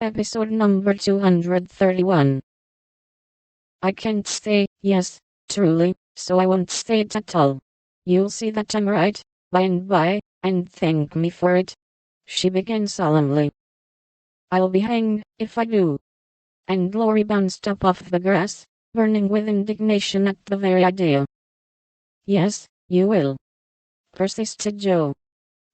Episode number 231. I can't stay, yes, truly, so I won't stay it at all. You'll see that I'm right, by and by, and thank me for it. She began solemnly. I'll be hanged, if I do. And Laurie bounced up off the grass, burning with indignation at the very idea. Yes, you will, persisted Joe.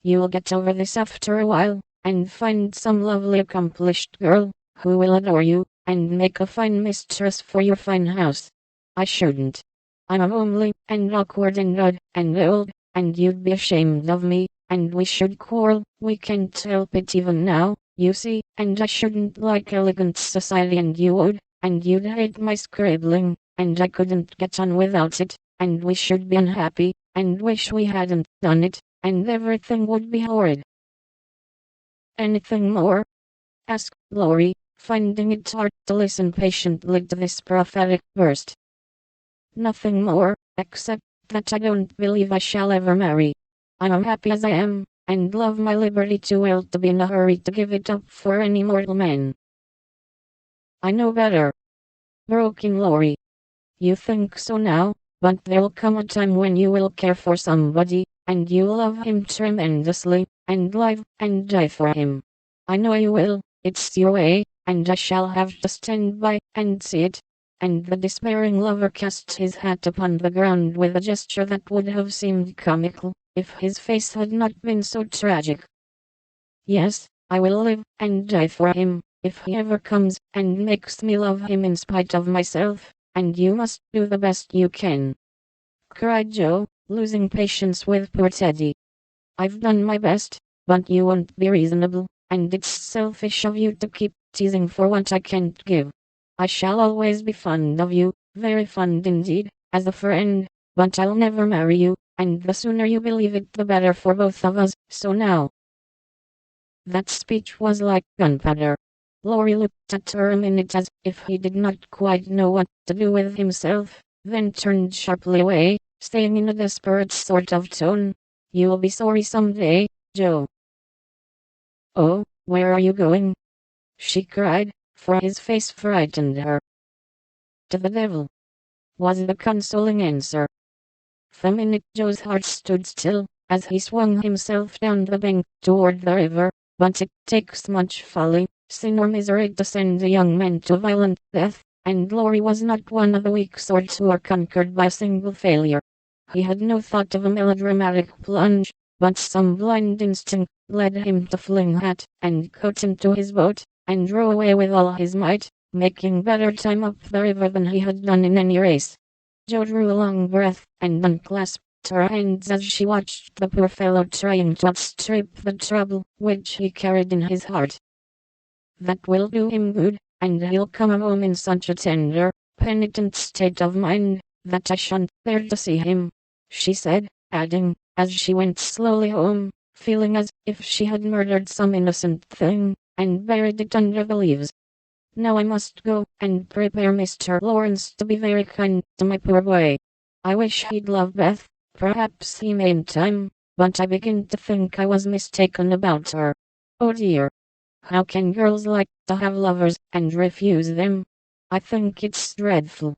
You'll get over this after a while, and find some lovely accomplished girl, who will adore you, and make a fine mistress for your fine house. I shouldn't. I'm homely, and awkward and odd, and old, and you'd be ashamed of me, and we should quarrel, we can't help it even now, you see, and I shouldn't like elegant society and you would, and you'd hate my scribbling, and I couldn't get on without it, and we should be unhappy, and wish we hadn't done it, and everything would be horrid. Anything more? Asked Laurie, finding it hard to listen patiently to this prophetic burst. Nothing more, except that I don't believe I shall ever marry. I'm happy as I am, and love my liberty too well to be in a hurry to give it up for any mortal man. I know better, broke in Laurie. You think so now, but there'll come a time when you will care for somebody, and you'll love him tremendously, and live and die for him. I know you will, it's your way, and I shall have to stand by and see it. And the despairing lover cast his hat upon the ground with a gesture that would have seemed comical, if his face had not been so tragic. Yes, I will live and die for him, if he ever comes and makes me love him in spite of myself, and you must do the best you can, cried Joe, losing patience with poor Teddy. I've done my best, but you won't be reasonable, and it's selfish of you to keep teasing for what I can't give. I shall always be fond of you, very fond indeed, as a friend, but I'll never marry you, and the sooner you believe it the better for both of us, so now. That speech was like gunpowder. Laurie looked at her a minute as if he did not quite know what to do with himself, then turned sharply away, saying in a desperate sort of tone, You'll be sorry someday, Joe. Oh, where are you going? She cried, for his face frightened her. To the devil, was the consoling answer. For a minute Joe's heart stood still, as he swung himself down the bank toward the river, but it takes much folly, sin or misery to send a young man to violent death, and Laurie was not one of the weak sorts who are conquered by a single failure. He had no thought of a melodramatic plunge, but some blind instinct led him to fling hat and coat into his boat, and row away with all his might, making better time up the river than he had done in any race. Joe drew a long breath, and unclasped her hands as she watched the poor fellow trying to outstrip the trouble which he carried in his heart. That will do him good, and he'll come home in such a tender, penitent state of mind, that I shan't bear to see him, she said, adding, as she went slowly home, feeling as if she had murdered some innocent thing, and buried it under the leaves. Now I must go and prepare Mr. Lawrence to be very kind to my poor boy. I wish he'd love Beth, perhaps he may in time, but I begin to think I was mistaken about her. Oh dear. How can girls like to have lovers and refuse them? I think it's dreadful.